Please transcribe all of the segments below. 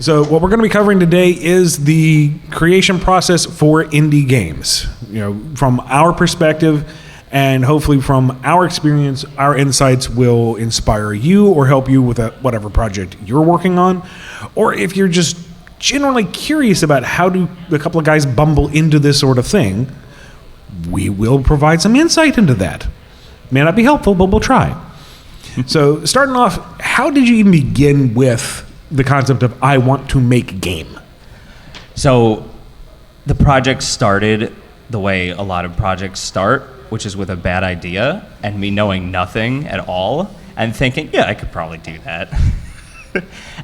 So what we're going to be covering today is the creation process for indie games. From our perspective, and hopefully from our experience, our insights will inspire you or help you with whatever project you're working on. Or if you're just generally curious about how do a couple of guys bumble into this sort of thing, we will provide some insight into that. May not be helpful, but we'll try. So starting off, how did you even begin with the concept of I want to make a game? So the project started the way a lot of projects start, which is with a bad idea and me knowing nothing at all and thinking, yeah, I could probably do that.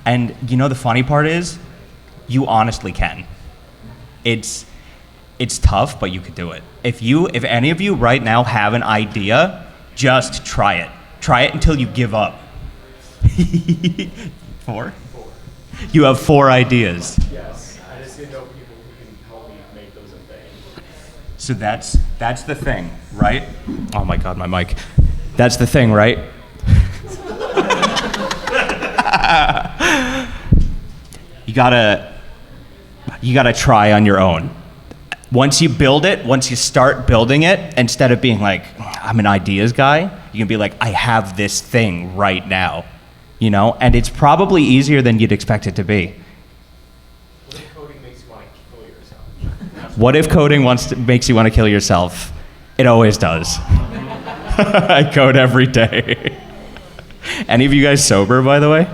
And the funny part is, you honestly can. It's tough, but you could do it. If any of you right now have an idea, just try it. Try it until you give up. 4? You have 4 ideas. Yes, I just didn't know people who can help me make those a thing. So that's the thing, right? Oh my God, my mic. That's the thing, right? You gotta try on your own. Once you build it, once you start building it, instead of being like, I'm an ideas guy, you can be like, I have this thing right now. And it's probably easier than you'd expect it to be. What if coding makes you want to kill yourself? What if coding makes you want to kill yourself? It always does. I code every day. Any of you guys sober, by the way?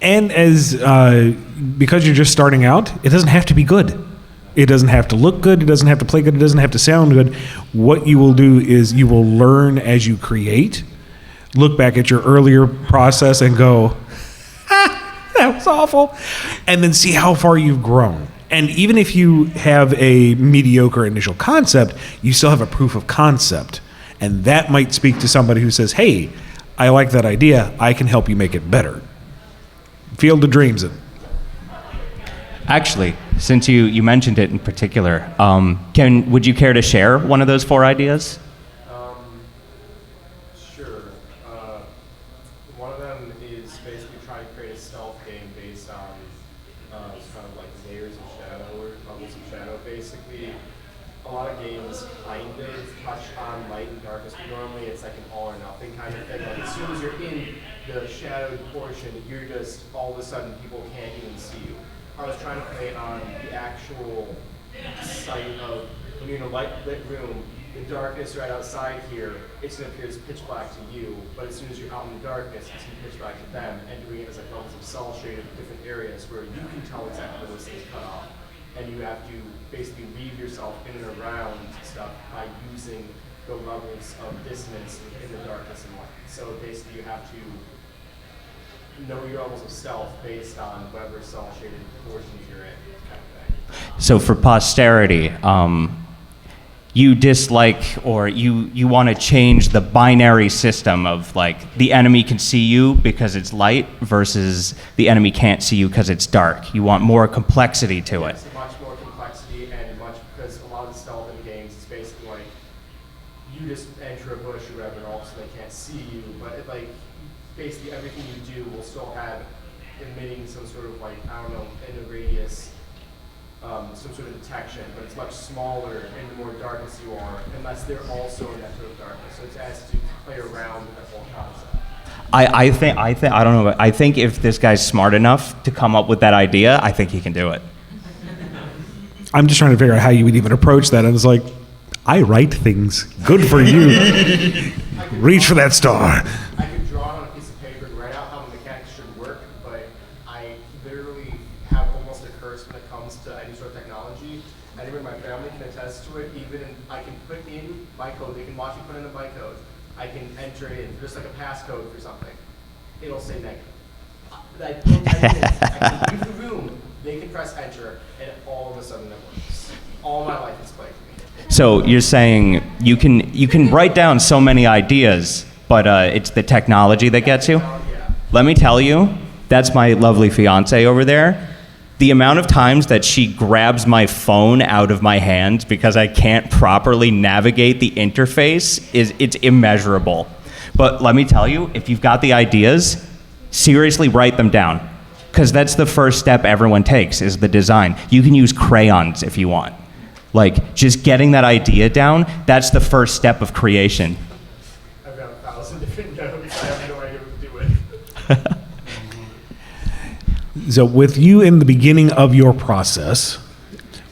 And because you're just starting out, it doesn't have to be good. It doesn't have to look good. It doesn't have to play good. It doesn't have to sound good. What you will do is you will learn as you create, look back at your earlier process and go, that was awful, and then see how far you've grown. And even if you have a mediocre initial concept, you still have a proof of concept. And that might speak to somebody who says, hey, I like that idea. I can help you make it better. Field of Dreams it. Actually, since you mentioned it in particular, would you care to share one of those 4 ideas? Sure. One of them is basically trying to create a stealth game based on it's kind of like layers of shadow or levels of shadow. Basically, a lot of games kind of touch on light and darkness, but normally it's like an all or nothing kind of thing. Like as soon as you're in the shadowed portion, you're just all of a sudden people can't even see you. I was trying to play on the actual sight of when you're in a lit room, the darkness right outside here, it's going to appear as pitch black to you, but as soon as you're out in the darkness, it's going to pitch black to them, and doing it as like levels of cell shaded different areas where you can tell exactly where those things cut off, and you have to basically weave yourself in and around stuff by using the levels of dissonance in the darkness and light. So basically you have to know your levels of stealth based on whatever cell shaded portions you're in, kind of thing. So for posterity, you dislike or you want to change the binary system of like the enemy can see you because it's light versus the enemy can't see you because it's dark. You want more complexity to it. It's much more complexity and because a lot of the stealth in the games is basically like you just enter a bush or whatever and all of a sudden they can't see you, but basically everything you do will still have emitting some sort of like, I don't know, in the radius, some sort of detection, but it's much smaller and the more darkness you are, unless they're also in that sort of darkness. So it's asked to play around with that whole concept. I don't know. I think if this guy's smart enough to come up with that idea, I think he can do it. I'm just trying to figure out how you would even approach that. And it's like, I write things. Good for you. Reach for that star. I could draw on a piece of paper and write out how the mechanics should work, but I literally have almost a curse when it comes to any sort of technology. Anyone in my family can attest to it. I can put in my code. They can watch me put in the bytecode. I can enter it in, just like a passcode for something. It'll say negative. I can leave the room, they can press enter, and all of a sudden it works. All my life is played for me. So you're saying you can write down so many ideas, but it's the technology that gets you? Yeah. Let me tell you, that's my lovely fiance over there. The amount of times that she grabs my phone out of my hand because I can't properly navigate the interface it's immeasurable. But let me tell you, if you've got the ideas, seriously write them down. Because that's the first step everyone takes, is the design. You can use crayons if you want. Like, just getting that idea down, that's the first step of creation. I've got 1,000 different notes. I have no idea what to do with. So with you in the beginning of your process,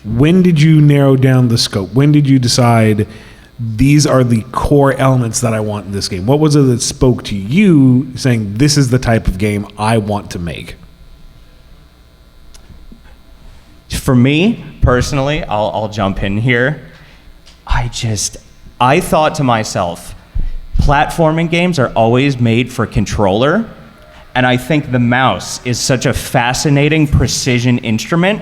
when did you narrow down the scope? When did you decide these are the core elements that I want in this game? What was it that spoke to you saying this is the type of game I want to make? For me, personally, I'll jump in here. I thought to myself, platforming games are always made for controller, and I think the mouse is such a fascinating precision instrument,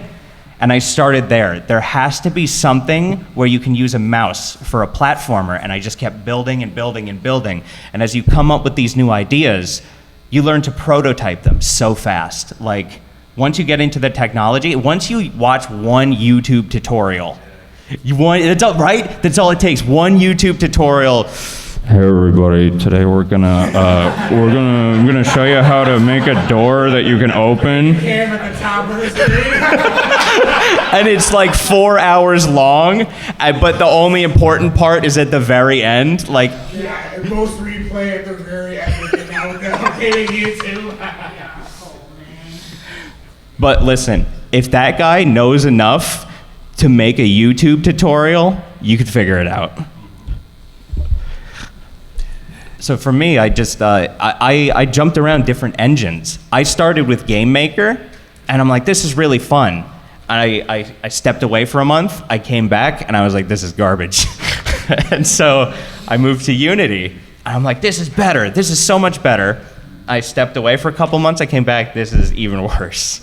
and I started there. There has to be something where you can use a mouse for a platformer, and I just kept building and building and building. And as you come up with these new ideas, you learn to prototype them so fast. Like, once you get into the technology, once you watch one YouTube tutorial, that's all, right? That's all it takes. One YouTube tutorial. Hey everybody, today I'm gonna show you how to make a door that you can open. And it's like 4 hours long, but the only important part is at the very end. Like, yeah, and most replay at the very end, and now we're updating YouTube. But listen, if that guy knows enough to make a YouTube tutorial, you could figure it out. So for me, I just I jumped around different engines. I started with Game Maker, and I'm like, this is really fun. And I stepped away for a month. I came back, and I was like, this is garbage. And so I moved to Unity, and I'm like, this is better. This is so much better. I stepped away for a couple months. I came back. This is even worse.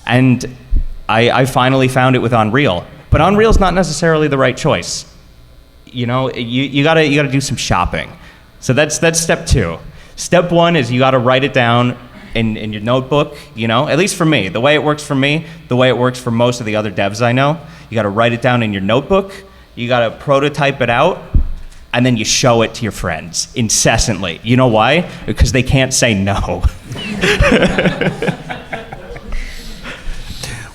And I finally found it with Unreal. But Unreal's not necessarily the right choice. You know, you gotta do some shopping. So that's step 2. Step 1 is you gotta write it down in your notebook, you know? At least for me. The way it works for me, the way it works for most of the other devs I know, you gotta write it down in your notebook, you gotta prototype it out, and then you show it to your friends incessantly. You know why? Because they can't say no.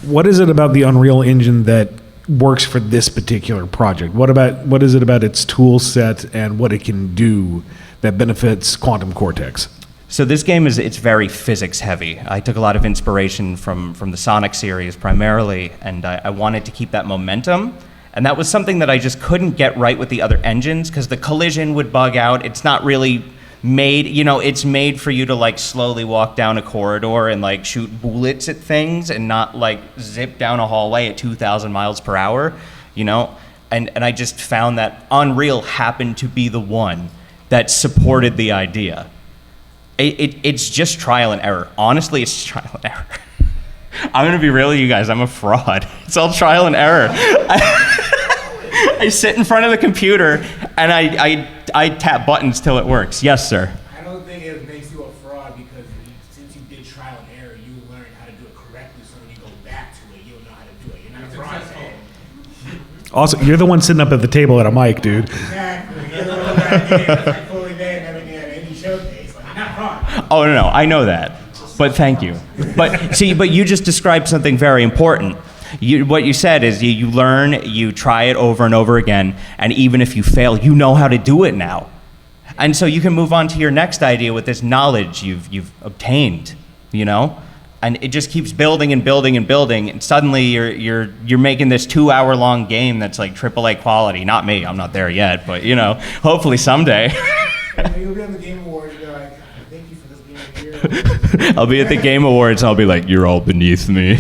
What is it about the Unreal Engine that works for this particular project? What is it about its tool set and what it can do that benefits Quantum Cortex? So this game it's very physics heavy. I took a lot of inspiration from the Sonic series primarily, and I wanted to keep that momentum. And that was something that I just couldn't get right with the other engines because the collision would bug out. It's not really made, you know, it's made for you to like slowly walk down a corridor and like shoot bullets at things and not like zip down a hallway at 2,000 miles per hour, you know? And I just found that Unreal happened to be the one that supported the idea. It's just trial and error. Honestly, it's trial and error. I'm gonna be real with you guys, I'm a fraud. It's all trial and error. I sit in front of the computer and I tap buttons till it works. Yes, sir. I don't think it makes you a fraud because since you did trial and error, you learned how to do it correctly. So when you go back to it, you'll know how to do it. You're not a fraud. Also, you're the one sitting up at the table at a mic, dude. Exactly. You're the one that did it. Like fully there and everything at any showcase. Like, I'm not fraud. Oh, no, I know that. But thank you. But see, but you just described something very important. What you said is you learn, you try it over and over again, and even if you fail, you know how to do it now. And so you can move on to your next idea with this knowledge you've obtained, you know? And it just keeps building and building and building, and suddenly you're making this 2-hour-long game that's like AAA quality. Not me, I'm not there yet, but you know, hopefully someday. You'll be on the Game Awards, you'll be like, thank you for this game here. I'll be at the Game Awards and I'll be like, you're all beneath me.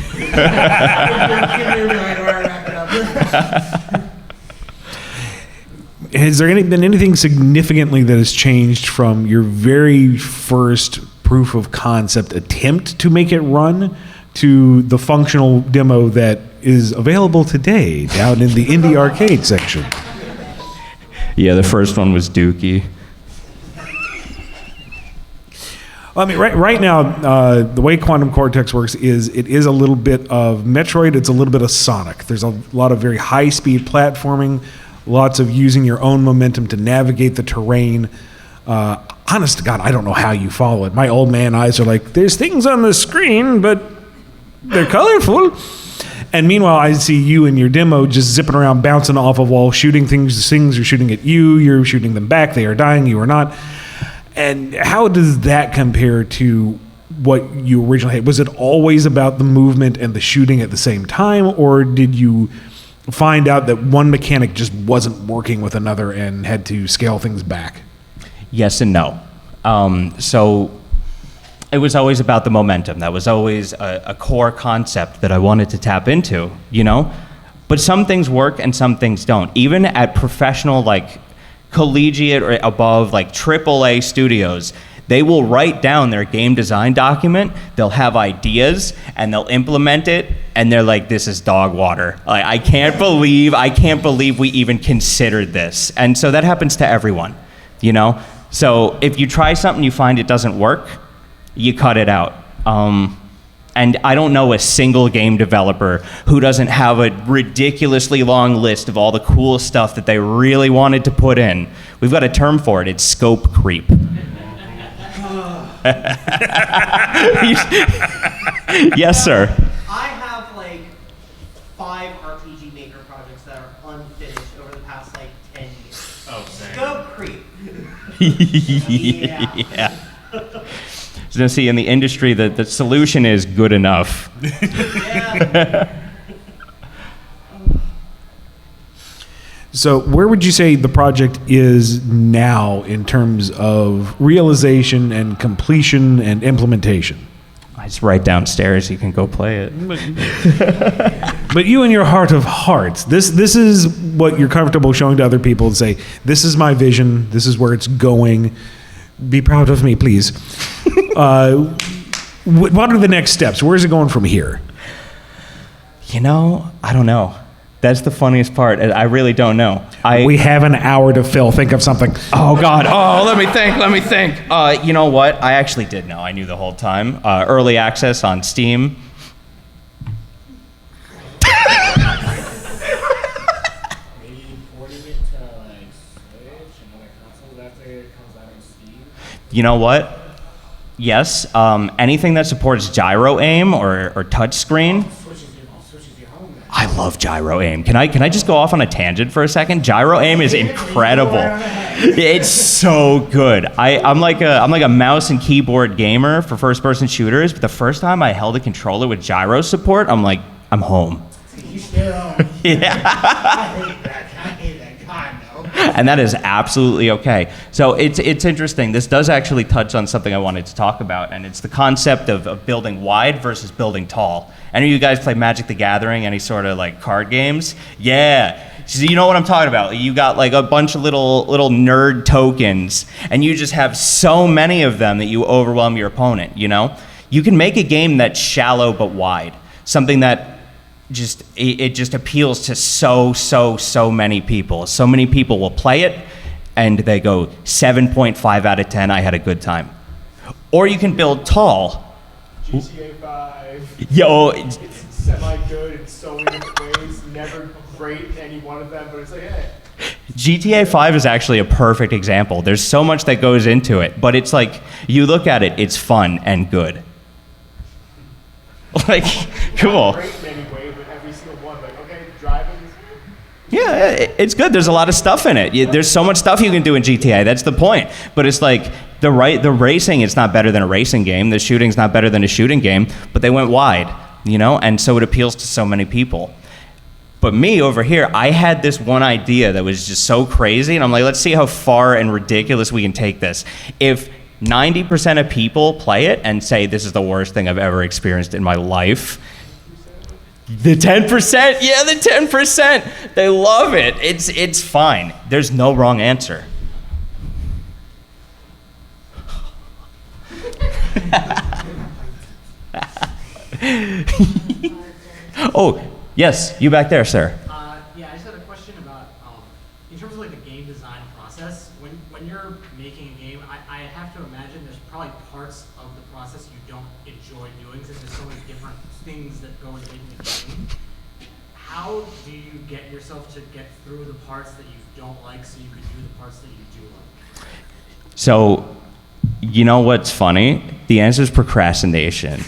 Has there been anything significantly that has changed from your very first proof of concept attempt to make it run to the functional demo that is available today down in the indie arcade section? Yeah, the first one was dookie. I mean, right now, the way Quantum Cortex works is it is a little bit of Metroid. It's a little bit of Sonic. There's a lot of very high-speed platforming, lots of using your own momentum to navigate the terrain. Honest to God, I don't know how you follow it. My old man eyes are like, there's things on the screen, but they're colorful. And meanwhile, I see you in your demo just zipping around, bouncing off a wall, shooting things. Things are shooting at you. You're shooting them back. They are dying. You are not. And how does that compare to what you originally had? Was it always about the movement and the shooting at the same time, or did you find out that one mechanic just wasn't working with another and had to scale things back? Yes and no. So it was always about the momentum. That was always a core concept that I wanted to tap into, you know? But some things work and some things don't. Even at professional, like, collegiate or above, like AAA studios, they will write down their game design document, they'll have ideas, and they'll implement it, and they're like, this is dog water. Like, I can't believe we even considered this. And so that happens to everyone, you know? So if you try something, you find it doesn't work, you cut it out. And I don't know a single game developer who doesn't have a ridiculously long list of all the cool stuff that they really wanted to put in. We've got a term for it. It's scope creep. Yes, sir. I have like 5 RPG Maker projects that are unfinished over the past like 10 years. Oh, same. Scope creep. Yeah. So see, in the industry, the solution is good enough. Yeah. So where would you say the project is now in terms of realization and completion and implementation? It's right downstairs. You can go play it. But you in your heart of hearts, this is what you're comfortable showing to other people and say, this is my vision, this is where it's going. Be proud of me, please. What are the next steps? Where's it going from here? You know, I don't know. That's the funniest part. I really don't know. We have an hour to fill. Think of something. Oh, God. Oh, let me think. You know what? I actually did know. I knew the whole time. Early access on Steam. Maybe porting it to like Switch and other consoles after it comes out on Steam. You know what? Yes. Anything that supports gyro aim or touch screen. Switches your home then. I love gyro aim. Can I just go off on a tangent for a second? Gyro aim is incredible. It's so good. I'm like a mouse and keyboard gamer for first-person shooters, but the first time I held a controller with gyro support, I'm like, I'm home. Yeah. I hate that. God, no. And that is absolutely okay. So it's interesting. This does actually touch on something I wanted to talk about, and it's the concept of building wide versus building tall. Any of you guys play Magic the Gathering, any sort of like card games? Yeah. So you know what I'm talking about. You got like a bunch of little nerd tokens, and you just have so many of them that you overwhelm your opponent, you know? You can make a game that's shallow but wide. Something that it just appeals to so many people. So many people will play it, and they go 7.5 out of 10, I had a good time. Or you can build tall. GTA 5. Yo, It's semi-good in so many different ways. Never great in any one of them, but it's like, hey. GTA 5 is actually a perfect example. There's so much that goes into it, but it's like, you look at it, it's fun and good. Like, cool. Not great in any way, but every single one, like, okay, driving is Yeah, it's good. There's a lot of stuff in it. There's so much stuff you can do in GTA. That's the point. But it's like the racing, it's not better than a racing game. The shooting's not better than a shooting game. But they went wide, you know, and so it appeals to so many people. But me over here, I had this one idea that was just so crazy, and I'm like, let's see how far and ridiculous we can take this. If 90% of people play it and say this is the worst thing I've ever experienced in my life, the 10%, yeah, the 10%, they love it. It's fine. There's no wrong answer. Oh, yes, you back there, sir. Yeah, I just had a question about, in terms of like the game design process. When you're making a game, I have to imagine there's probably parts of the process you don't enjoy doing since there's so many different things that go into making a game. How do you get yourself to get through the parts that you don't like so you can do the parts that you do like? So, you know what's funny? The answer is procrastination.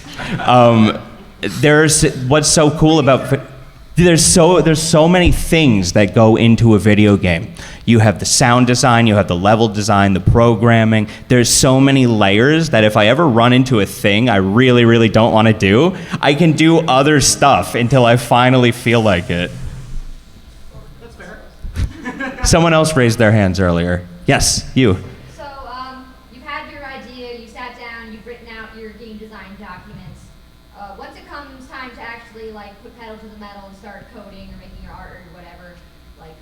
There's what's so cool about there's so many things that go into a video game. You have the sound design, you have the level design, the programming. There's so many layers that if I ever run into a thing I really, really don't want to do, I can do other stuff until I finally feel like it. That's fair. Someone else raised their hands earlier. Yes, you. So, you've had your idea, you sat down, you've written out your game design documents. Once it comes time to actually like put pedal to the metal and start coding or making your art or whatever, like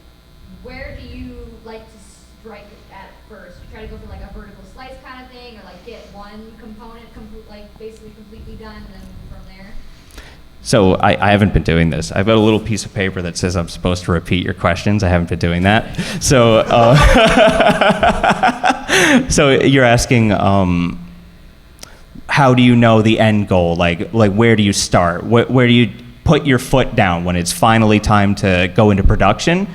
where do you like to strike it at first? You try to go for like a vertical slice kind of thing, or like get one component like basically completely done and then move from there? So I haven't been doing this. I've got a little piece of paper that says I'm supposed to repeat your questions. I haven't been doing that. So, so you're asking, how do you know the end goal? Like where do you start? Where do you put your foot down when it's finally time to go into production?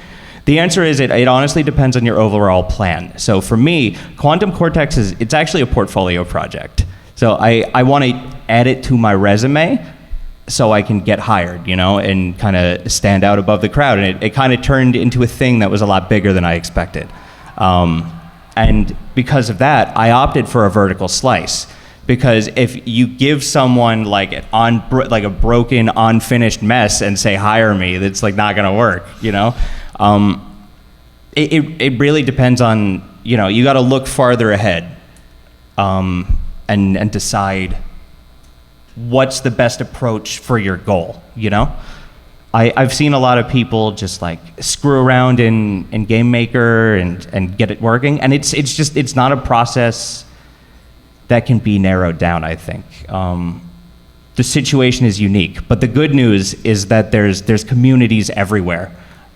The answer is it honestly depends on your overall plan. So for me, Quantum Cortex it's actually a portfolio project. So I want to add it to my resume so I can get hired, and kind of stand out above the crowd. And it kind of turned into a thing that was a lot bigger than I expected. And because of that, I opted for a vertical slice. Because if you give someone like a broken, unfinished mess and say, hire me, that's like not gonna work, It really depends on, you gotta look farther ahead and decide what's the best approach for your goal, I've seen a lot of people just like screw around in Game Maker and get it working, and it's not a process that can be narrowed down, I think. The situation is unique, but the good news is that there's communities everywhere.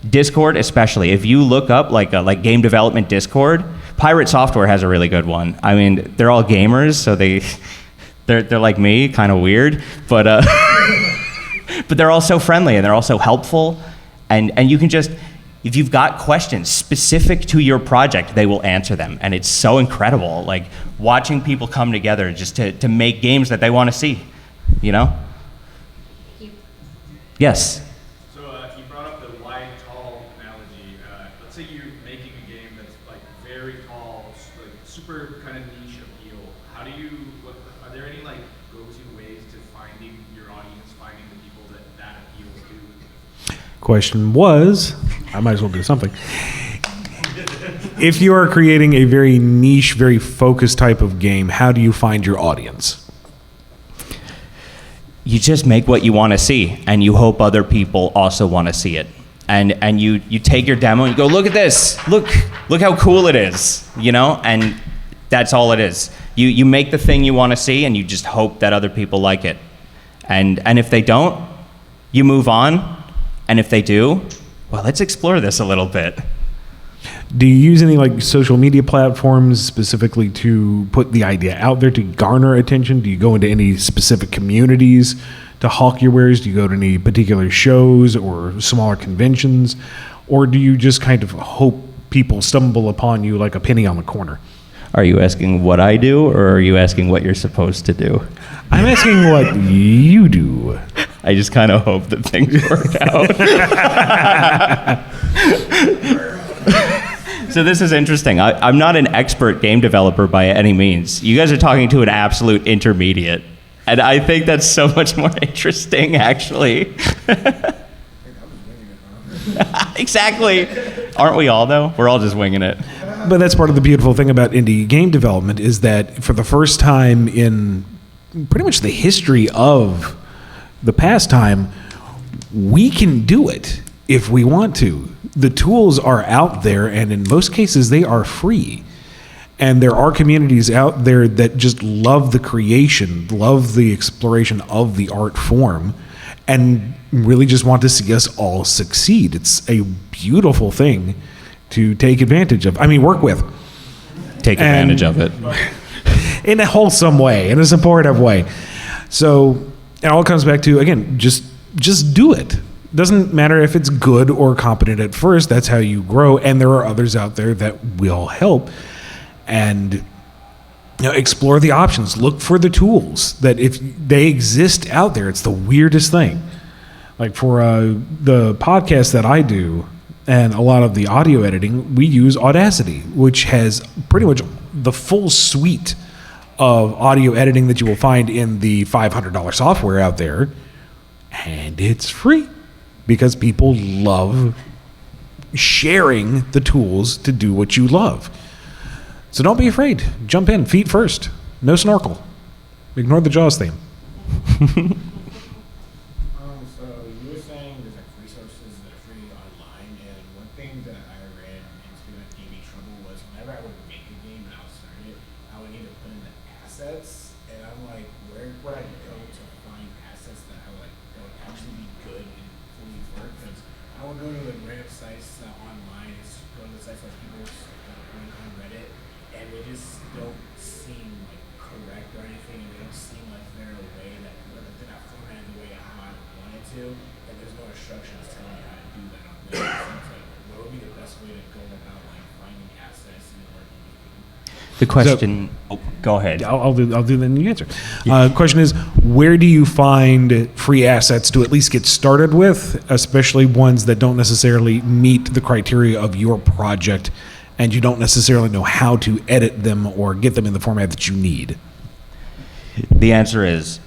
Discord especially, if you look up like game development Discord, Pirate Software has a really good one. I mean, they're all gamers, so they're like me, kind of weird, but but they're also friendly and they're also helpful, and you can just, if you've got questions specific to your project, they will answer them. And it's so incredible, like watching people come together just to make games that they want to see, Thank you. Yes? So you brought up the wide, tall analogy. Let's say you're making a game that's like very tall, like super kind of niche appeal. How do you, are there any like go-to ways to finding your audience, finding the people that appeals to? Question was, I might as well do something. If you are creating a very niche, very focused type of game, how do you find your audience? You just make what you want to see, and you hope other people also want to see it. And you take your demo and you go, look at this, look how cool it is, and that's all it is. You make the thing you want to see, and you just hope that other people like it. And if they don't, you move on, and if they do, well, let's explore this a little bit. Do you use any like social media platforms specifically to put the idea out there to garner attention? Do you go into any specific communities to hawk your wares? Do you go to any particular shows or smaller conventions? Or do you just kind of hope people stumble upon you like a penny on the corner? Are you asking what I do, or are you asking what you're supposed to do? I'm asking what you do. I just kind of hope that things work out. So this is interesting. I'm not an expert game developer by any means. You guys are talking to an absolute intermediate. And I think that's so much more interesting, actually. Exactly. Aren't we all, though? We're all just winging it. But that's part of the beautiful thing about indie game development is that for the first time in pretty much the history of the pastime, we can do it if we want to. The tools are out there, and in most cases, they are free. And there are communities out there that just love the creation, love the exploration of the art form, and really just want to see us all succeed. It's a beautiful thing to take advantage of. Work with. Take advantage of it. In a wholesome way, in a supportive way. So it all comes back to, again, just do it. Doesn't matter if it's good or competent at first. That's how you grow. And there are others out there that will help. And explore the options. Look for the tools that if they exist out there. It's the weirdest thing. Like for the podcast that I do and a lot of the audio editing, we use Audacity, which has pretty much the full suite of audio editing that you will find in the $500 software out there. And it's free because people love sharing the tools to do what you love. So don't be afraid. Jump in, feet first. No snorkel. Ignore the Jaws theme. So you were saying there's like resources that are free online, and one thing that I ran into that gave me trouble was whenever I would make a game and I would start it, I would need to put in the assets, and I'm like, where would I go to find assets that that would actually be good and fully work? Because I would go to random sites online, go to the sites like people on Reddit, and they just don't seem like correct or anything, and they don't seem like they're a way that they're not formatted the way how I want it to, and there's no instructions telling me how to do that on there. So it's like, what would be the best way to go about finding assets and working with them? The question. Go ahead. I'll do the answer. Question is, where do you find free assets to at least get started with, especially ones that don't necessarily meet the criteria of your project, and you don't necessarily know how to edit them or get them in the format that you need? The answer is,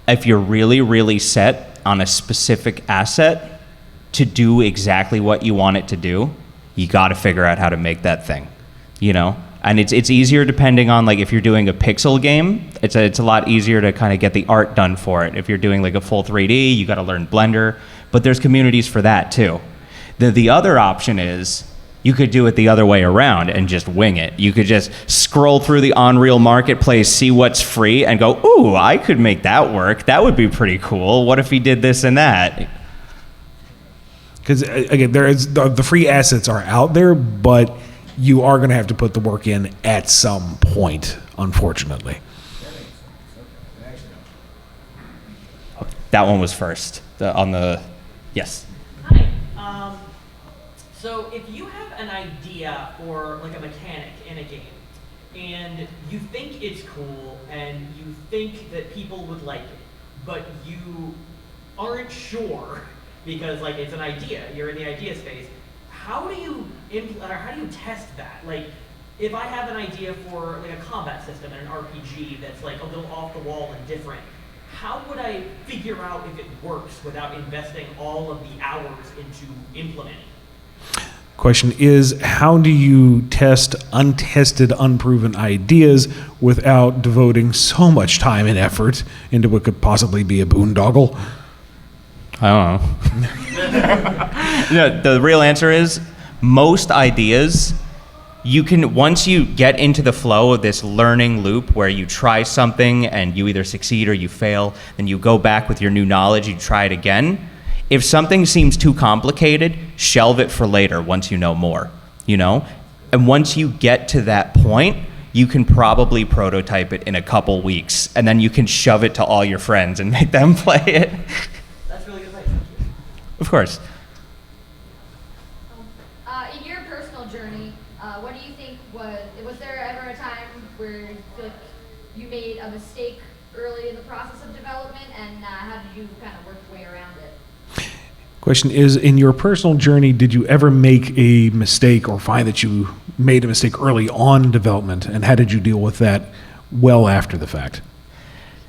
if you're really, really set on a specific asset to do exactly what you want it to do, you got to figure out how to make that thing, And it's easier depending on, like, if you're doing a pixel game, it's a lot easier to kind of get the art done for it. If you're doing like a full 3D, you got to learn Blender, but there's communities for that too. The other option is, you could do it the other way around and just wing it. You could just scroll through the Unreal Marketplace, see what's free, and go, ooh, I could make that work. That would be pretty cool. What if he did this and that? Because, again, the free assets are out there, but you are going to have to put the work in at some point, unfortunately. That one was first. Yes. Hi. So if you have an idea for like a mechanic in a game, and you think it's cool, and you think that people would like it, but you aren't sure because like it's an idea, you're in the idea space. How do you test that? Like, if I have an idea for like a combat system in an RPG that's like a little off the wall and different, how would I figure out if it works without investing all of the hours into implementing? Question is, how do you test untested, unproven ideas without devoting so much time and effort into what could possibly be a boondoggle? I don't know. The real answer is, most ideas, once you get into the flow of this learning loop where you try something and you either succeed or you fail, then you go back with your new knowledge, you try it again. If something seems too complicated, shelve it for later once you know more, And once you get to that point, you can probably prototype it in a couple weeks, and then you can shove it to all your friends and make them play it. That's really good advice. Thank you. Of course. In your personal journey, what do you think was there ever a time where you feel like you made a mistake early in the process of development, and how did you kind of work your way around it? Question is, in your personal journey, did you ever make a mistake or find that you made a mistake early on in development, and how did you deal with that well after the fact?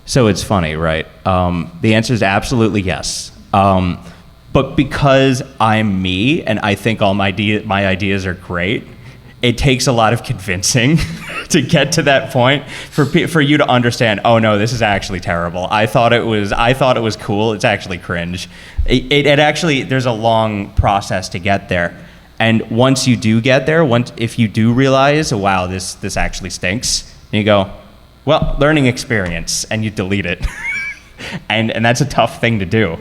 So it's funny, right? The answer is absolutely yes. But because I'm me and I think all my ideas are great, it takes a lot of convincing to get to that point for you to understand, oh no, this is actually terrible. I thought it was cool. It's actually cringe. It actually, there's a long process to get there. And once you do get there, if you do realize, wow, this actually stinks, and you go, well, learning experience, and you delete it. and that's a tough thing to do.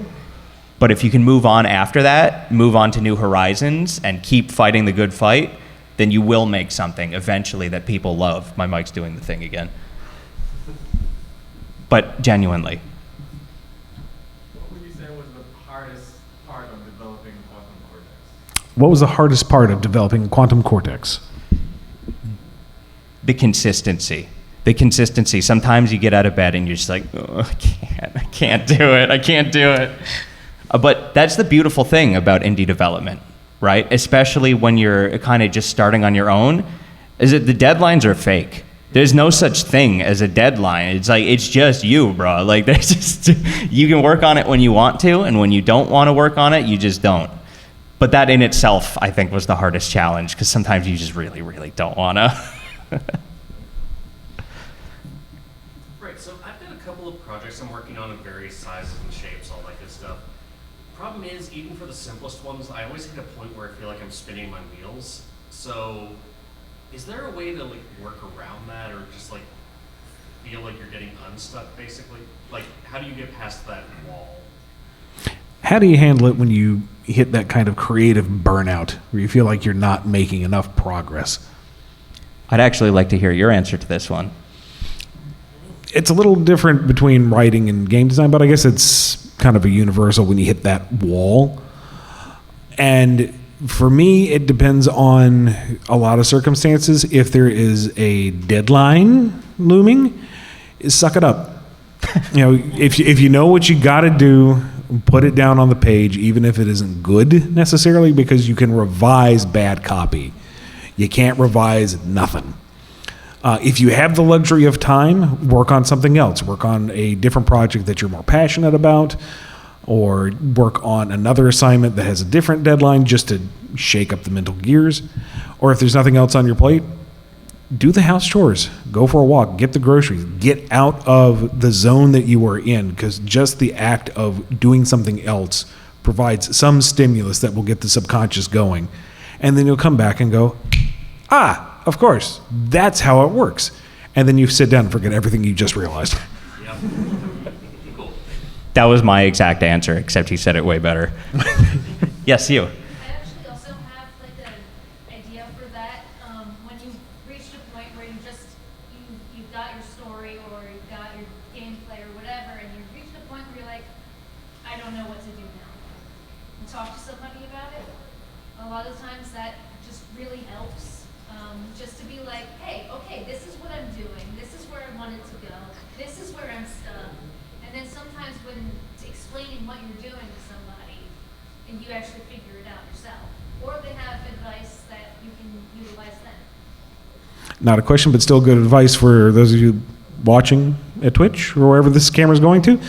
But if you can move on after that, move on to new horizons, and keep fighting the good fight, then you will make something eventually that people love. My mic's doing the thing again. But genuinely. What would you say was the hardest part of developing Quantum Cortex? What was the hardest part of developing Quantum Cortex? The consistency. The consistency. Sometimes you get out of bed and you're just like, oh, I can't do it. But that's the beautiful thing about indie development, right? Especially when you're kind of just starting on your own, is that the deadlines are fake. There's no such thing as a deadline. It's like, it's just you, bro. Like, there's just, you can work on it when you want to, and when you don't want to work on it, you just don't. But that in itself, I think, was the hardest challenge, because sometimes you just really, really don't want to. Right, so I've got a couple of projects I'm working on of various sizes and shapes, all that good stuff. Problem is, even for the simplest ones, I always hit a point where I feel like I'm spinning my wheels. So, is there a way to like work around that, or just like feel like you're getting unstuck, basically? Like, how do you get past that wall? How do you handle it when you hit that kind of creative burnout, where you feel like you're not making enough progress? I'd actually like to hear your answer to this one. It's a little different between writing and game design, but I guess it's kind of a universal when you hit that wall. And for me, it depends on a lot of circumstances. If there is a deadline looming, suck it up. If you know what you got to do, put it down on the page, even if it isn't good necessarily, because you can revise bad copy. You can't revise nothing. If you have the luxury of time, work on something else. Work on a different project that you're more passionate about, or work on another assignment that has a different deadline just to shake up the mental gears. Or if there's nothing else on your plate, do the house chores. Go for a walk. Get the groceries. Get out of the zone that you are in, because just the act of doing something else provides some stimulus that will get the subconscious going. And then you'll come back and go, of course, that's how it works. And then you sit down and forget everything you just realized. Yep. Cool. That was my exact answer, except he said it way better. Yes, you. I actually also have like an idea for that. When you reached a point where you've got your story, or you've got your gameplay or whatever, and you've reached a point where you're like, I don't know what to do now. And talk to somebody about it. A lot of times that just really helps. Just to be like, hey, okay, this is what I'm doing. This is where I wanted to go. This is where I'm stuck. And then sometimes when explaining what you're doing to somebody, and you actually figure it out yourself, or they have advice that you can utilize then. Not a question, but still good advice for those of you watching at Twitch or wherever this camera is going to.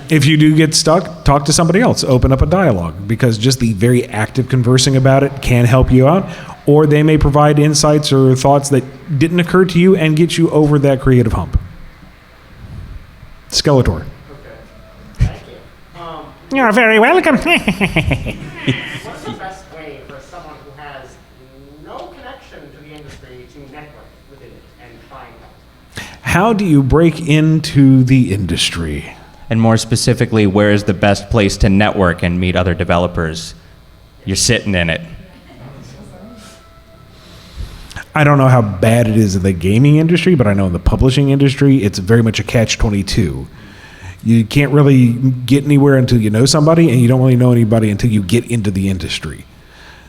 If you do get stuck, talk to somebody else. Open up a dialogue, because just the very active conversing about it can help you out, or they may provide insights or thoughts that didn't occur to you and get you over that creative hump. Skeletor. Okay. Thank you. You're very welcome. What's the best way for someone who has no connection to the industry to network within it and find help? How do you break into the industry? And more specifically, where is the best place to network and meet other developers? You're sitting in it. I don't know how bad it is in the gaming industry, but I know in the publishing industry, it's very much a catch-22. You can't really get anywhere until you know somebody, and you don't really know anybody until you get into the industry.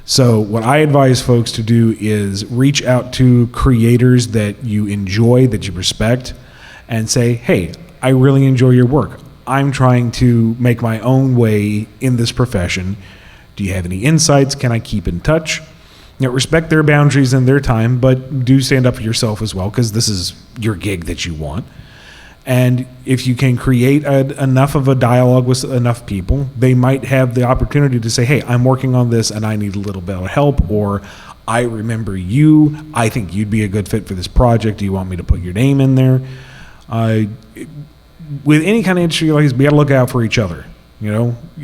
So what I advise folks to do is reach out to creators that you enjoy, that you respect, and say, hey, I really enjoy your work. I'm trying to make my own way in this profession. Do you have any insights? Can I keep in touch? Respect their boundaries and their time, but do stand up for yourself as well, because this is your gig that you want. And if you can create enough of a dialogue with enough people, they might have the opportunity to say, hey, I'm working on this and I need a little bit of help, or I remember you. I think you'd be a good fit for this project. Do you want me to put your name in there? With any kind of industry like this, we got to look out for each other.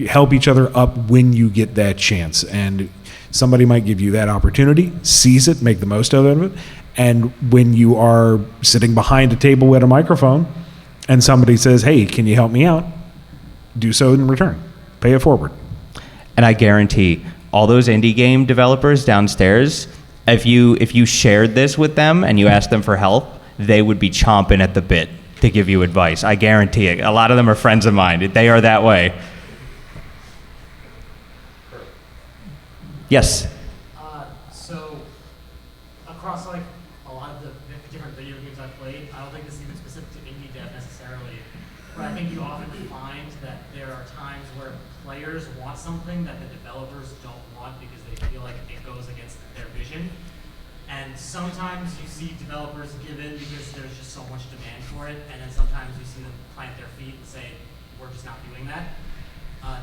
Help each other up when you get that chance. And somebody might give you that opportunity. Seize it, make the most of it. And when you are sitting behind a table with a microphone and somebody says, hey, can you help me out? Do so in return. Pay it forward. And I guarantee all those indie game developers downstairs, if you shared this with them and you asked them for help, they would be chomping at the bit to give you advice. I guarantee it. A lot of them are friends of mine. They are that way. Yes? So, across like a lot of the different video games I've played, I don't think this is even specific to indie dev necessarily, but I think you often find that there are times where players want something that the developers don't want because they feel like it goes against their vision. And sometimes you see developers give in because there's just so much demand for it, and then sometimes you see them plant their feet and say, we're just not doing that.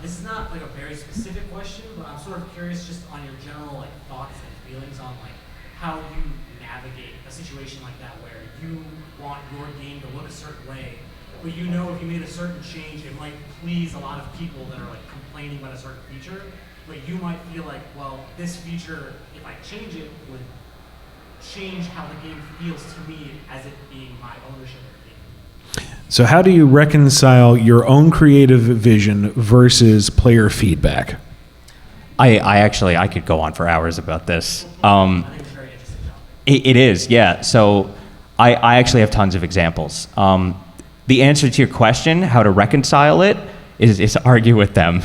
This is not like a very specific question, but I'm sort of curious just on your general like thoughts and feelings on like how you navigate a situation like that where you want your game to look a certain way, but you know if you made a certain change, it might please a lot of people that are like complaining about a certain feature, but you might feel like, well, this feature, if I change it, would change how the game feels to me as it being my ownership of the game. So how do you reconcile your own creative vision versus player feedback? I could go on for hours about this. I think it's very interesting topic. It is, yeah. So I actually have tons of examples. The answer to your question, how to reconcile it, is argue with them.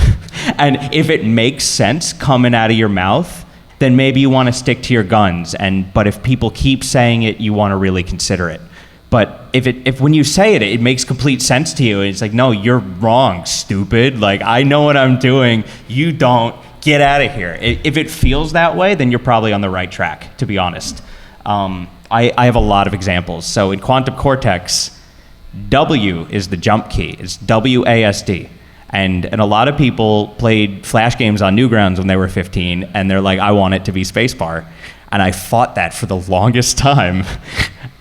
And if it makes sense coming out of your mouth, then maybe you want to stick to your guns. But if people keep saying it, you want to really consider it. But if when you say it, it makes complete sense to you, and it's like, no, you're wrong, stupid. Like, I know what I'm doing. You don't. Get out of here. If it feels that way, then you're probably on the right track, to be honest. I have a lot of examples. So in Quantum Cortex, W is the jump key. It's WASD. And a lot of people played Flash games on Newgrounds when they were 15, and they're like, I want it to be spacebar. And I fought that for the longest time.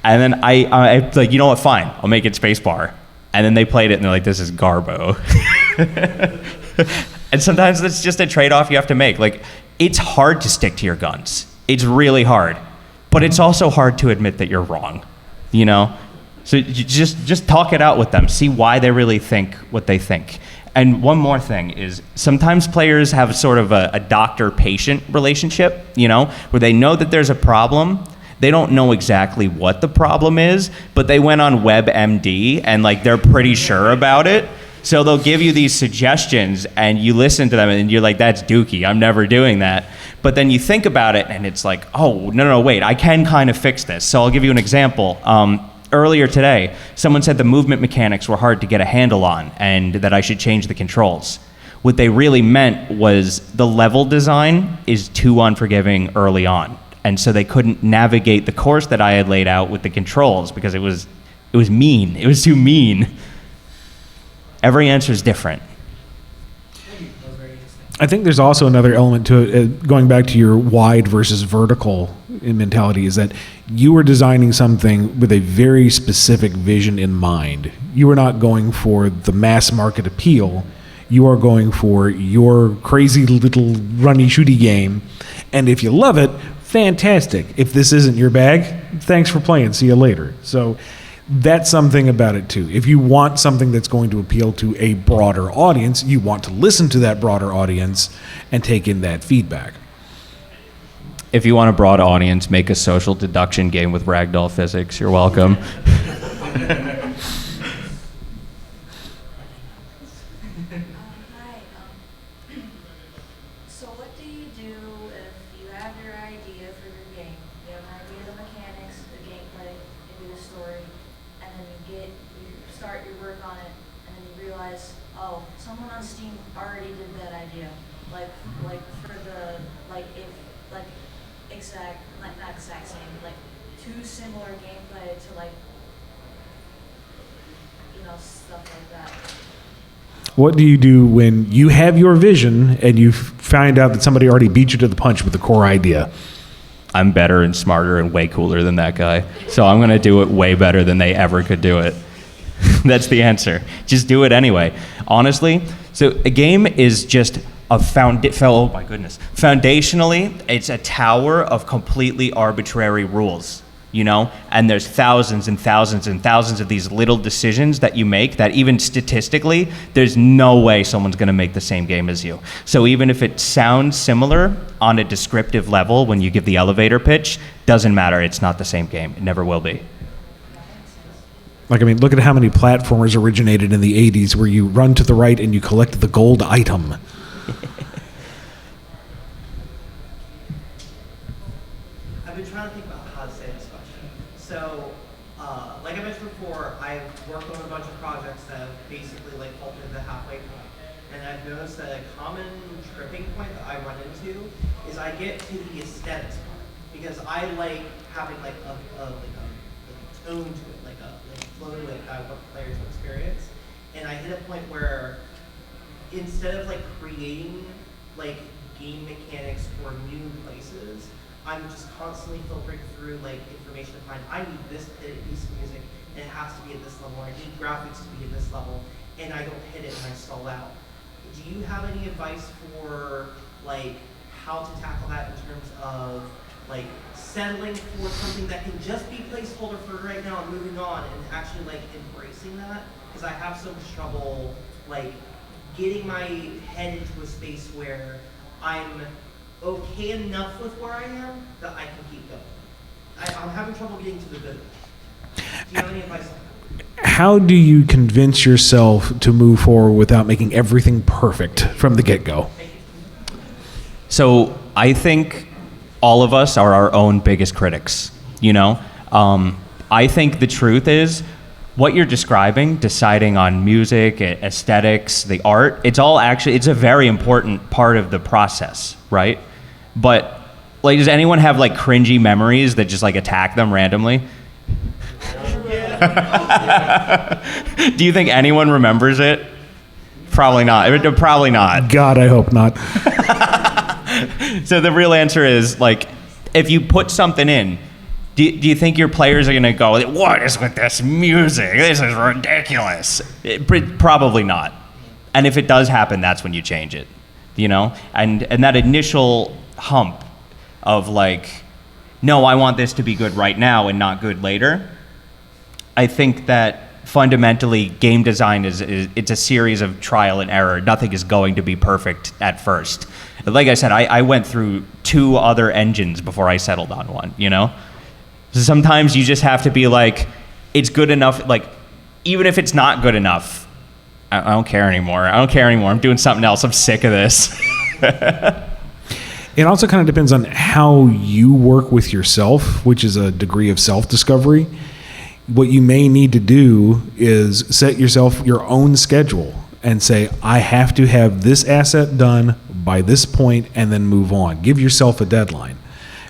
And then I like, you know what, fine, I'll make it spacebar. And then they played it, and they're like, this is garbo. And sometimes that's just a trade-off you have to make. Like, it's hard to stick to your guns. It's really hard. But it's also hard to admit that you're wrong, you know? So you just talk it out with them. See why they really think what they think. And one more thing is sometimes players have sort of a doctor-patient relationship, you know, where they know that there's a problem. They don't know exactly what the problem is, but they went on WebMD and like they're pretty sure about it. So they'll give you these suggestions and you listen to them and you're like, that's dookie, I'm never doing that. But then you think about it and it's like, oh, no, wait, I can kind of fix this. So I'll give you an example. Earlier today, someone said the movement mechanics were hard to get a handle on and that I should change the controls. What they really meant was the level design is too unforgiving early on. And so they couldn't navigate the course that I had laid out with the controls because it was mean. It was too mean. Every answer is different. I think there's also another element to it, going back to your wide versus vertical mentality, is that you were designing something with a very specific vision in mind. You are not going for the mass market appeal. You are going for your crazy little runny shooty game. And if you love it, fantastic. If this isn't your bag, thanks for playing. See you later. So that's something about it too. If you want something that's going to appeal to a broader audience, you want to listen to that broader audience and take in that feedback. If you want a broad audience, make a social deduction game with ragdoll physics. You're welcome. So what do you do if you have your idea for your game? You have an idea of the mechanics, the gameplay, maybe the story, and then you start your work on it, and then you realize, oh, someone on Steam already did that idea. Like for the not exact same, like too similar gameplay to like, you know, stuff like that. What do you do when you have your vision and you find out that somebody already beat you to the punch with the core idea? I'm better and smarter and way cooler than that guy. So I'm going to do it way better than they ever could do it. That's the answer. Just do it anyway. Honestly, so a game is just oh my goodness. Foundationally, it's a tower of completely arbitrary rules. you know? And there's thousands and thousands and thousands of these little decisions that you make that even statistically, there's no way someone's gonna make the same game as you. So even if it sounds similar on a descriptive level when you give the elevator pitch, doesn't matter, it's not the same game. It never will be. Like, I mean, look at how many platformers originated in the 80s where you run to the right and you collect the gold item. I've been trying to think about how to say this question. So, like I mentioned before, I've worked on a bunch of projects that have basically like faltered at the halfway point. And I've noticed that a common tripping point that I run into is I get to the aesthetics part. Because I like having like a tone to it, like flow to it that I want players to experience. And I hit a point where instead of like creating like game mechanics for new places, I'm just constantly filtering through like information to find I need this piece of music and it has to be at this level, or I need graphics to be at this level, and I don't hit it and I stall out. Do you have any advice for like how to tackle that in terms of like settling for something that can just be placeholder for right now and moving on, and actually like embracing that? Because I have so much trouble like getting my head into a space where I'm okay enough with where I am that I can keep going. I'm having trouble getting to the good. Do you have any advice on that? How do you convince yourself to move forward without making everything perfect from the get-go? So I think all of us are our own biggest critics, you know? I think the truth is, what you're describing, deciding on music, aesthetics, the art, it's a very important part of the process, right? But, like, does anyone have, like, cringy memories that just, like, attack them randomly? Do you think anyone remembers it? Probably not. Probably not. God, I hope not. So the real answer is, like, if you put something in, do you think your players are going to go, what is with this music? This is ridiculous. Probably not. And if it does happen, that's when you change it, you know? And that initial hump of like, no, I want this to be good right now and not good later. I think that fundamentally game design it's a series of trial and error. Nothing is going to be perfect at first. Like I said, I went through 2 other engines before I settled on one, you know? So sometimes you just have to be like, it's good enough, like, even if it's not good enough, I don't care anymore. I'm doing something else. I'm sick of this. It also kind of depends on how you work with yourself, which is a degree of self-discovery. What you may need to do is set yourself your own schedule and say, I have to have this asset done by this point and then move on. Give yourself a deadline,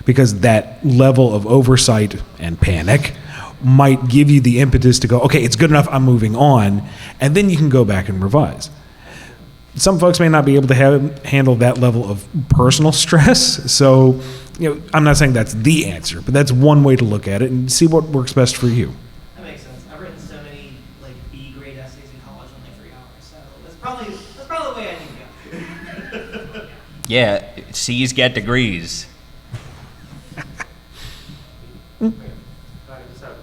because that level of oversight and panic might give you the impetus to go, okay, it's good enough, I'm moving on, and then you can go back and revise. Some folks may not be able to handle that level of personal stress, so I'm not saying that's the answer, but that's one way to look at it and see what works best for you. That makes sense. I've written so many like B-grade essays in college in like 3 hours, so that's probably the way I need to go. Yeah, C's get degrees. I just have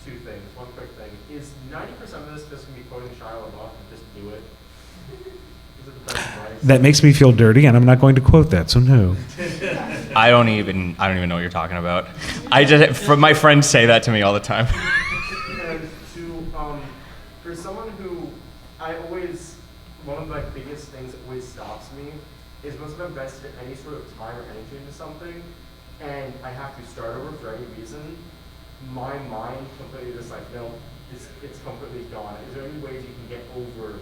2 things. One quick thing. Is 90% of this just going to be quoting Shia LaBeouf and just do it? Is it the best advice? That makes me feel dirty, and I'm not going to quote that, so no. I don't even know what you're talking about. My friends say that to me all the time. And for someone who one of the biggest things that always stops me is once I've invested any sort of time or energy into something, and I have to start over for any reason, my mind completely just like, no, it's completely gone. Is there any ways you can get over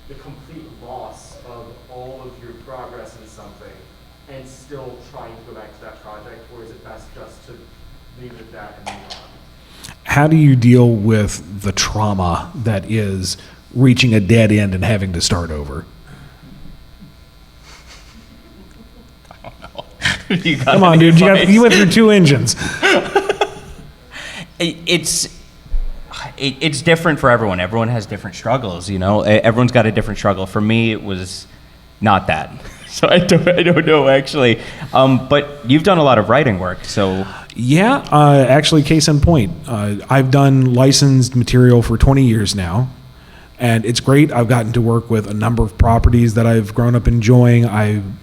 the complete loss of all of your progress in something and still trying to go back to that project, or is it best just to leave it at that and move on? How do you deal with the trauma that is reaching a dead end and having to start over? Come on, dude. You went through 2 engines. It's different for everyone. Everyone has different struggles, you know? Everyone's got a different struggle. For me, it was not that. So I don't know, actually. But you've done a lot of writing work, so... Yeah, actually, case in point, I've done licensed material for 20 years now, and it's great. I've gotten to work with a number of properties that I've grown up enjoying.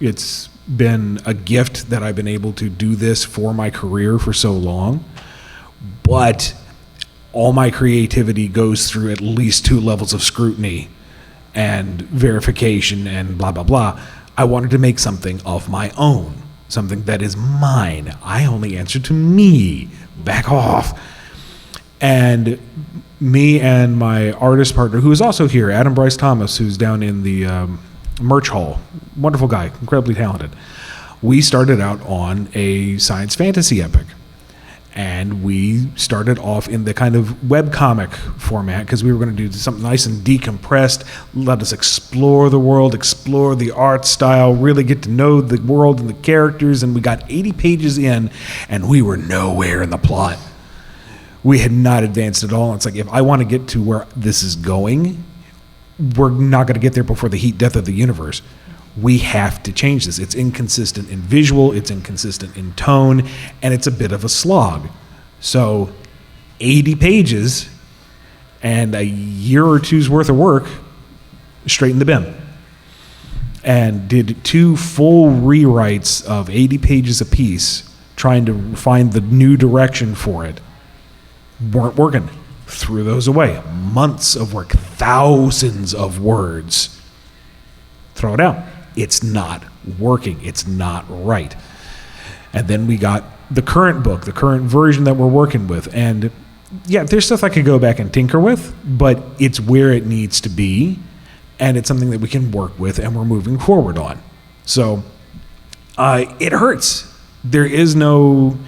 It's been a gift that I've been able to do this for my career for so long, but all my creativity goes through at least 2 levels of scrutiny and verification and blah, blah, blah. I wanted to make something of my own, something that is mine. I only answer to me. Back off. And me and my artist partner, who is also here, Adam Bryce Thomas, who's down in the merch hall, wonderful guy, incredibly talented. We started out on a science fantasy epic. And we started off in the kind of webcomic format because we were going to do something nice and decompressed, let us explore the world, explore the art style, really get to know the world and the characters. And we got 80 pages in, and we were nowhere in the plot. We had not advanced at all. It's like, if I want to get to where this is going, we're not going to get there before the heat death of the universe. We have to change this. It's inconsistent in visual, it's inconsistent in tone, and it's a bit of a slog. So 80 pages and a year or two's worth of work straight in the bin. And did 2 full rewrites of 80 pages apiece, trying to find the new direction for it. Weren't working. Threw those away. Months of work, thousands of words. Throw it out. It's not working. It's not right. And then we got the current book, the current version that we're working with. And yeah, there's stuff I could go back and tinker with, but it's where it needs to be. And it's something that we can work with and we're moving forward on. So it hurts. There is no,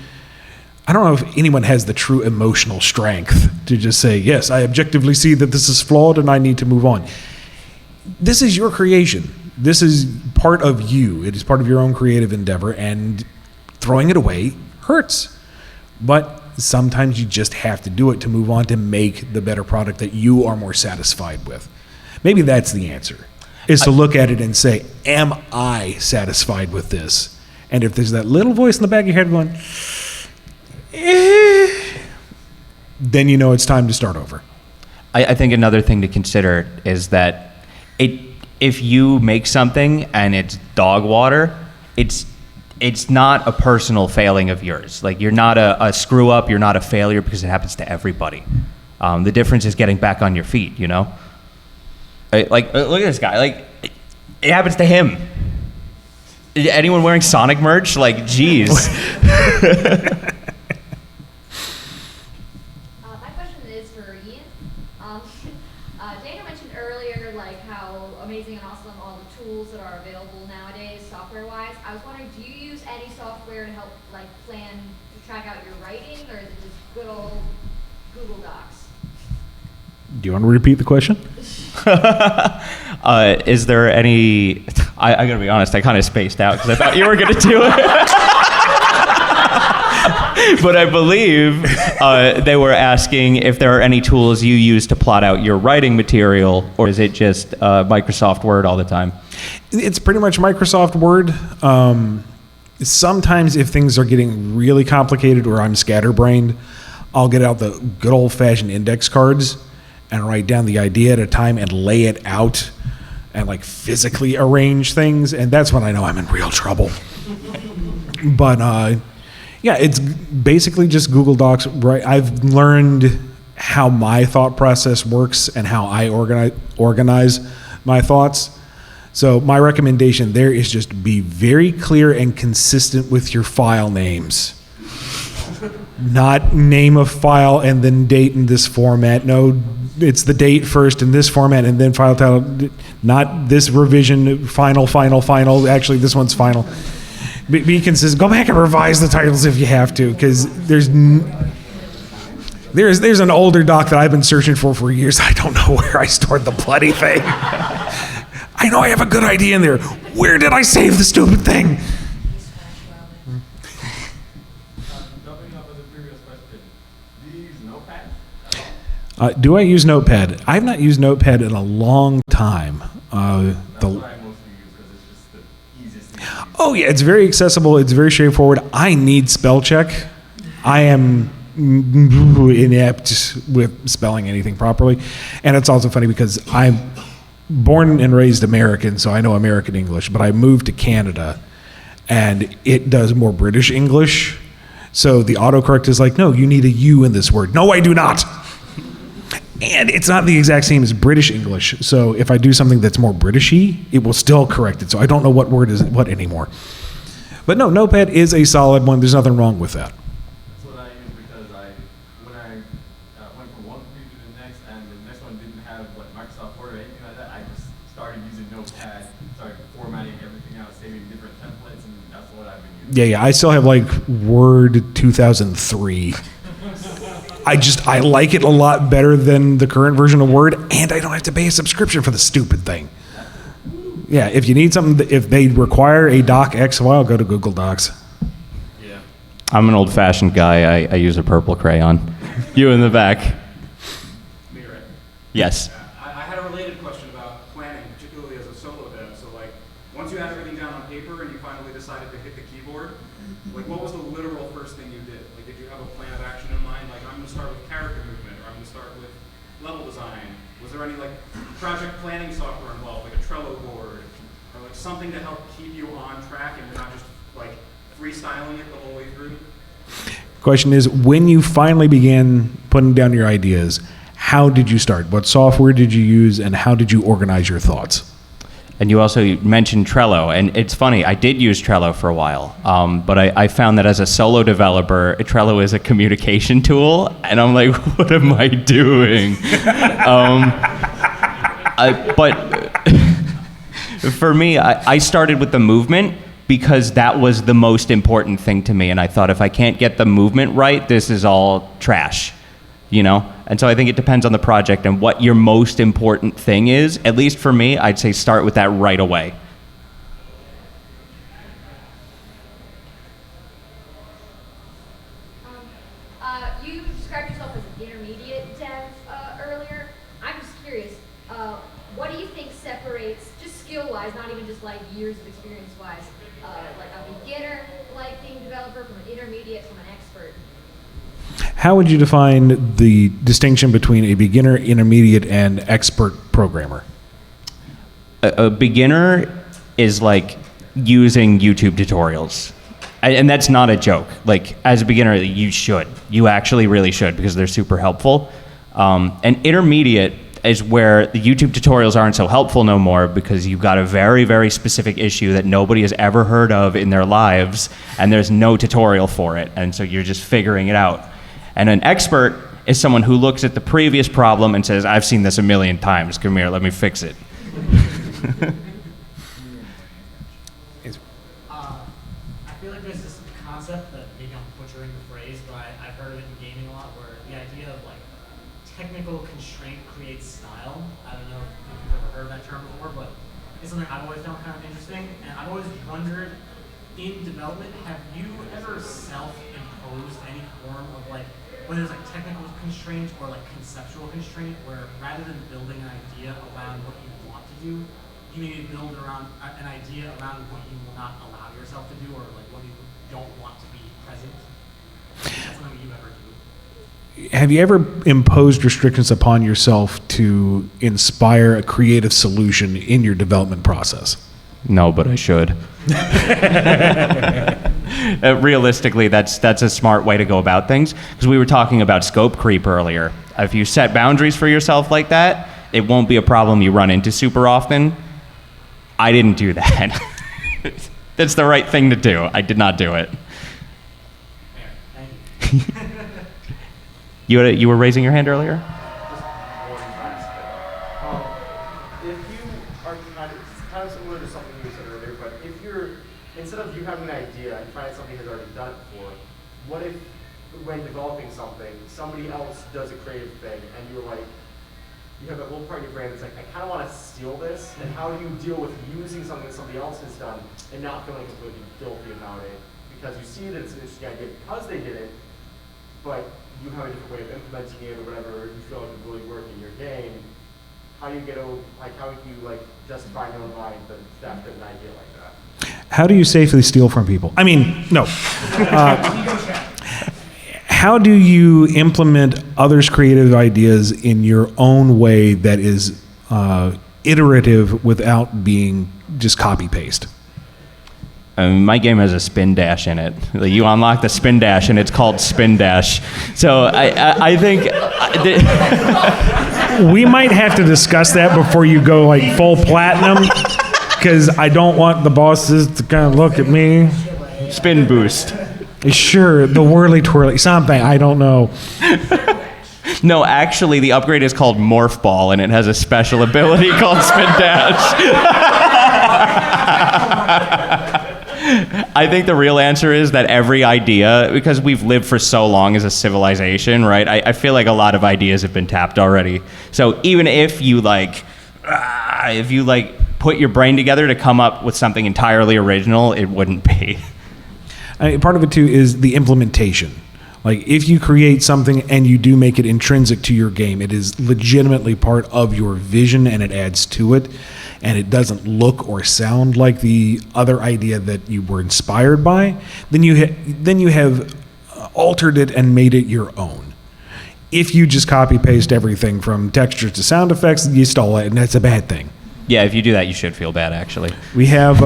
I don't know if anyone has the true emotional strength to just say, yes, I objectively see that this is flawed and I need to move on. This is your creation. This is part of you. It is part of your own creative endeavor, and throwing it away hurts. But sometimes you just have to do it to move on to make the better product that you are more satisfied with. Maybe that's the answer, is to look at it and say, am I satisfied with this? And if there's that little voice in the back of your head going, then you know it's time to start over. I think another thing to consider is that if you make something and it's dog water, it's not a personal failing of yours. Like, you're not a screw up, you're not a failure, because it happens to everybody. The difference is getting back on your feet, you know? Like, look at this guy. Like, it happens to him. Anyone wearing Sonic merch? Like, geez. My question is for Ian. Daniel mentioned earlier, like, how amazing and awesome all the tools that are available nowadays, software-wise. I was wondering, do you use any software to help, like, plan to track out your writing, or is it just good old Google Docs? Do you want to repeat the question? Is there any? I gotta be honest, I kind of spaced out because I thought you were gonna do it. But I believe they were asking if there are any tools you use to plot out your writing material, or is it just Microsoft Word all the time? It's pretty much Microsoft Word. Sometimes if things are getting really complicated or I'm scatterbrained, I'll get out the good old-fashioned index cards and write down the idea at a time and lay it out and like physically arrange things, and that's when I know I'm in real trouble. But yeah, it's basically just Google Docs. Right, I've learned how my thought process works and how I organize my thoughts. So my recommendation there is just be very clear and consistent with your file names. Not name a file and then date in this format. No, it's the date first in this format and then file title. Not this revision, final. Actually, this one's final. Be consistent. Go back and revise the titles if you have to, because there's an older doc that I've been searching for years. I don't know where I stored the bloody thing. I know I have a good idea in there. Where did I save the stupid thing? Jumping up on the previous question, do you use Notepad? Do I use Notepad? I've not used Notepad in a long time. That's what I mostly use because it's just the easiest thing to use. Oh yeah, it's very accessible. It's very straightforward. I need spell check I am inept with spelling anything properly. And it's also funny because I'm born and raised American, so I know American English, but I moved to Canada and it does more British English. So the autocorrect is like, no, you need a U in this word. No, I do not. And it's not the exact same as British English. So if I do something that's more Britishy, it will still correct it. So I don't know what word is what anymore. But no, Notepad is a solid one. There's nothing wrong with that. That's what I use because when I went from one computer to the next, and the next one didn't have like Microsoft Word or anything like that, I just started using Notepad, started formatting everything out, saving different templates, and that's what I've been using. Yeah. I still have like Word 2003. I like it a lot better than the current version of Word, and I don't have to pay a subscription for the stupid thing. Yeah, if you need something, if they require a docx file, go to Google Docs. Yeah. I'm an old-fashioned guy. I use a purple crayon. You in the back. Me, right? Yes. I had a related question about planning, particularly as a solo dev. So like, once you had everything down on paper and you finally decided to hit the keyboard, like what was the literal first thing you did? Like, did you have a plan of action in mind? Like, I'm going to start with character movement, or I'm going to start with level design. Was there any like project planning software involved, like a Trello board, or like something to help keep you on track and you're not just like freestyling it the whole way through? Question is, when you finally began putting down your ideas, how did you start? What software did you use, and how did you organize your thoughts? And you also mentioned Trello, and it's funny, I did use Trello for a while, but I found that as a solo developer, Trello is a communication tool, and I'm like, what am I doing? But for me, I started with the movement because that was the most important thing to me, and I thought if I can't get the movement right, this is all trash. You know? And so I think it depends on the project and what your most important thing is. At least for me, I'd say start with that right away. You described yourself as an intermediate dev earlier. I'm just curious, what do you think separates, just skill-wise, not even just like years of experience-wise, like a beginner like game developer from an intermediate from an expert? How would you define the distinction between a beginner, intermediate, and expert programmer? A beginner is like using YouTube tutorials. And that's not a joke. Like, as a beginner, you should. You actually really should, because they're super helpful. And intermediate is where the YouTube tutorials aren't so helpful no more, because you've got a very, very specific issue that nobody has ever heard of in their lives, and there's no tutorial for it. And so you're just figuring it out. And an expert is someone who looks at the previous problem and says, I've seen this a million times. Come here, let me fix it. I feel like there's this concept that maybe I'm butchering the phrase, but I've heard of it in gaming a lot, where the idea of like technical constraint creates style. I don't know if you've ever heard that term before, but it's something I've always found kind of interesting. And I've always wondered, in development, have you ever self-imposed any form of like, whether it's like technical constraint or like conceptual constraint, where rather than building an idea around what you want to do, you maybe build around an idea around what you will not allow yourself to do, or like what you don't want to be present? Is that something you ever do? Have you ever imposed restrictions upon yourself to inspire a creative solution in your development process? No, but I should. Realistically, that's a smart way to go about things, because we were talking about scope creep earlier. If you set boundaries for yourself like that, it won't be a problem you run into super often. I didn't do that. That's the right thing to do. I did not do it. You were raising your hand earlier? If you are kind of similar to something you said earlier, but if you're, instead of you having an idea and finding somebody has already done it before, what if when developing something, somebody else does a creative thing and you're like, you have that little part in your brain that's like, I kind of want to steal this, and how do you deal with using something that somebody else has done and not feeling completely guilty about it? Because you see that it's an interesting idea because they did it, but you have a different way of implementing it or whatever, you feel like it really work in your game. How do you get over, like, how do you, like, justify in your own mind the theft of an idea like that? How do you safely steal from people? I mean, no. how do you implement others' creative ideas in your own way that is iterative without being just copy paste? My game has a spin dash in it. Like, you unlock the spin dash, and it's called Spin Dash. So I think we might have to discuss that before you go like full platinum, because I don't want the bosses to kind of look at me. Spin boost. Sure, the whirly twirly something. I don't know. No, actually, the upgrade is called Morph Ball, and it has a special ability called Spin Dash. I think the real answer is that every idea, because we've lived for so long as a civilization, right? I feel like a lot of ideas have been tapped already. So even if you put your brain together to come up with something entirely original, it wouldn't be. Part of it too is the implementation. Like, if you create something and you do make it intrinsic to your game, it is legitimately part of your vision and it adds to it, and it doesn't look or sound like the other idea that you were inspired by, then you have altered it and made it your own. If you just copy paste everything from textures to sound effects, you stole it, and that's a bad thing. Yeah, if you do that, you should feel bad, actually. We have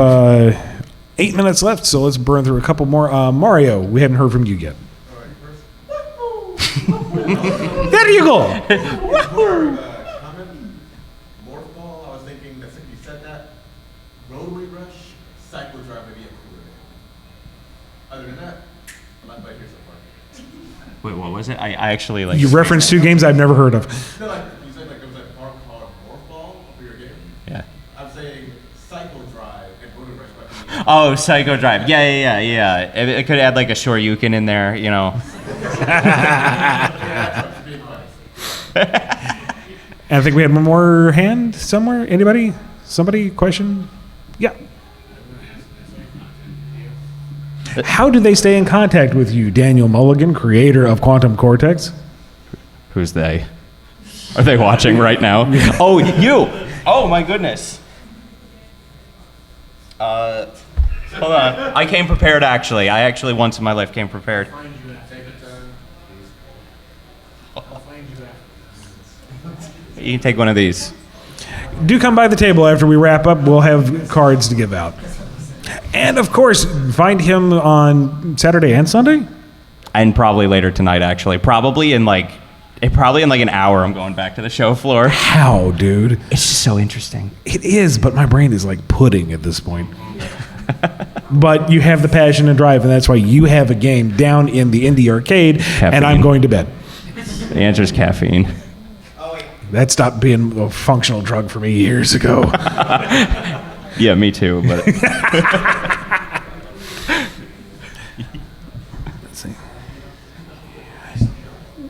8 minutes left, so let's burn through a couple more. Mario, we haven't heard from you yet. There you go. Morph Ball, I was thinking that since you said that, Rotary Rush, Cycle Drive would be a cooler name. Other than that, I'm not quite here so far. Wait, what was it? I actually like. You referenced 2 games I've never heard of. No, like you said, like there was a part called Morph Ball for your game. Yeah. I'm saying Cycle Drive and Rotary Rush. Oh, Psycho Drive. Yeah. It could add like a Shoryuken in there, you know. And I think we had one more hand somewhere. Anybody? Somebody? Question? Yeah. How do they stay in contact with you, Daniel Mulligan, creator of Quantum Cortex? Who's they? Are they watching right now? Oh, you! Oh my goodness. Hold on. I came prepared, actually. I actually once in my life came prepared. You can take one of these. Do come by the table after we wrap up. We'll have cards to give out. And of course, find him on Saturday and Sunday? And probably later tonight, actually. Probably in like an hour, I'm going back to the show floor. How, dude? It's just so interesting. It is, but my brain is like pudding at this point. But you have the passion and drive, and that's why you have a game down in the indie arcade, Caffeine. and I'm going to bed. The answer is caffeine. That stopped being a functional drug for me years ago. Yeah, me too. But let's see.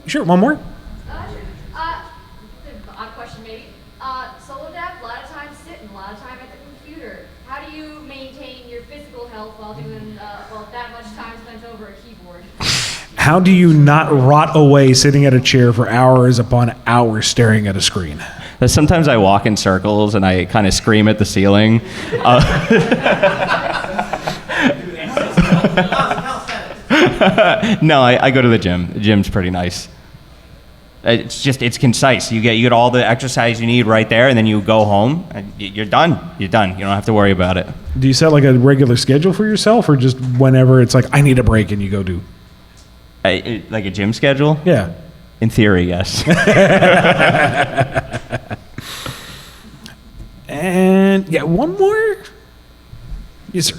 Sure, one more. Sure. Odd question maybe. Solo dev, a lot of time sitting, a lot of time at the computer. How do you maintain your physical health while doing that much time spent over a keyboard? How do you not rot away sitting at a chair for hours upon hours staring at a screen? sometimes I walk in circles and I kind of scream at the ceiling. No, I go to the gym. The gym's pretty nice. It's concise. You get all the exercise you need right there, and then you go home, and you're done. You're done. You don't have to worry about it. Do you set like a regular schedule for yourself, or just whenever it's like, I need a break, and you go do? Like a gym schedule? Yeah. In theory, yes. And yeah, one more. Yes, sir.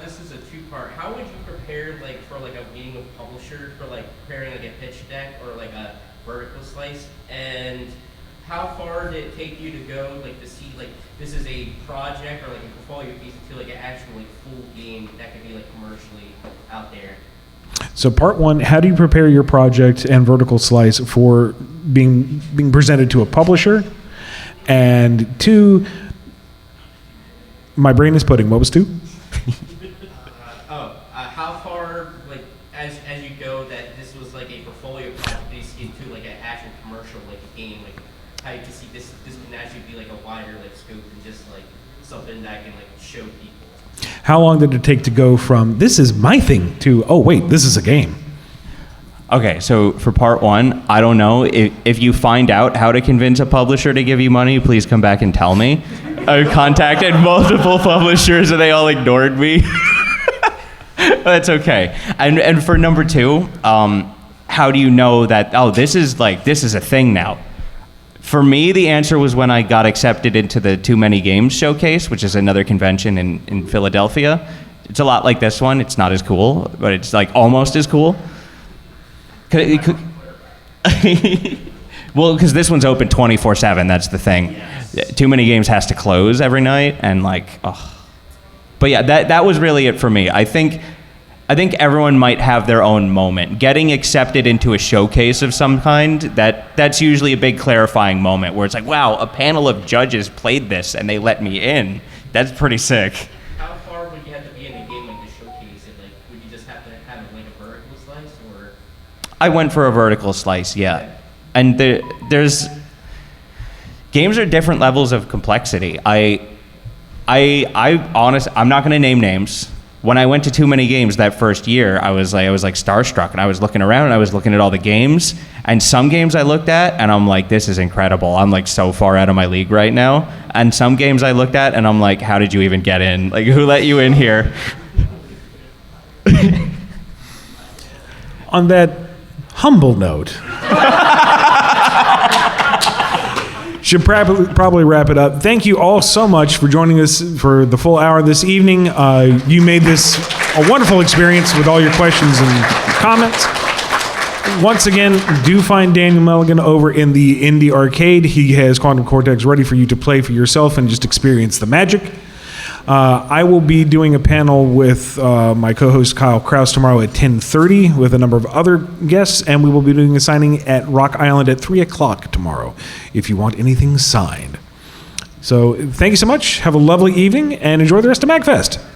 This is a two-part. How would you prepare for a meeting with publisher for preparing a pitch deck or a vertical slice? And how far did it take you to go to see this is a project or a portfolio piece to an actual full game that could be commercially out there? So part one, how do you prepare your project and vertical slice for being presented to a publisher? And two, my brain is pudding. What was two? How far, as you go, that this was a portfolio project into an actual commercial game, how you can see this can actually be a wider scope than just something that can show people. How long did it take to go from this is my thing to, oh wait, this is a game? Okay, so for part one, I don't know. If you find out how to convince a publisher to give you money, please come back and tell me. I contacted multiple publishers and they all ignored me. That's okay. And for number two, how do you know that, this is a thing now? For me, the answer was when I got accepted into the Too Many Games Showcase, which is another convention in Philadelphia. It's a lot like this one. It's not as cool, but it's like almost as cool. Well, because this one's open 24/7. That's the thing. Yes. Too Many Games has to close every night, and But yeah, that was really it for me. I think everyone might have their own moment. Getting accepted into a showcase of some kind, that's usually a big clarifying moment where it's like, wow, a panel of judges played this and they let me in. That's pretty sick. How far would you have to be in a game like the showcase? And would you just have to have a vertical slice, or? I went for a vertical slice, yeah. And there's games are different levels of complexity. I'm not going to name names. When I went to Too Many Games that first year, I was starstruck, and I was looking around and I was looking at all the games, and some games I looked at and I'm like, this is incredible. I'm like so far out of my league right now. And some games I looked at and I'm like, how did you even get in? Like, who let you in here? On that humble note, should probably wrap it up. Thank you all so much for joining us for the full hour this evening. You made this a wonderful experience with all your questions and comments. Once again, do find Daniel Mulligan over in the Indie Arcade. He has Quantum Cortex ready for you to play for yourself and just experience the magic. I will be doing a panel with my co-host Kyle Kraus tomorrow at 10:30 with a number of other guests, and we will be doing a signing at Rock Island at 3 o'clock tomorrow if you want anything signed. So thank you so much. Have a lovely evening and enjoy the rest of MAGFest.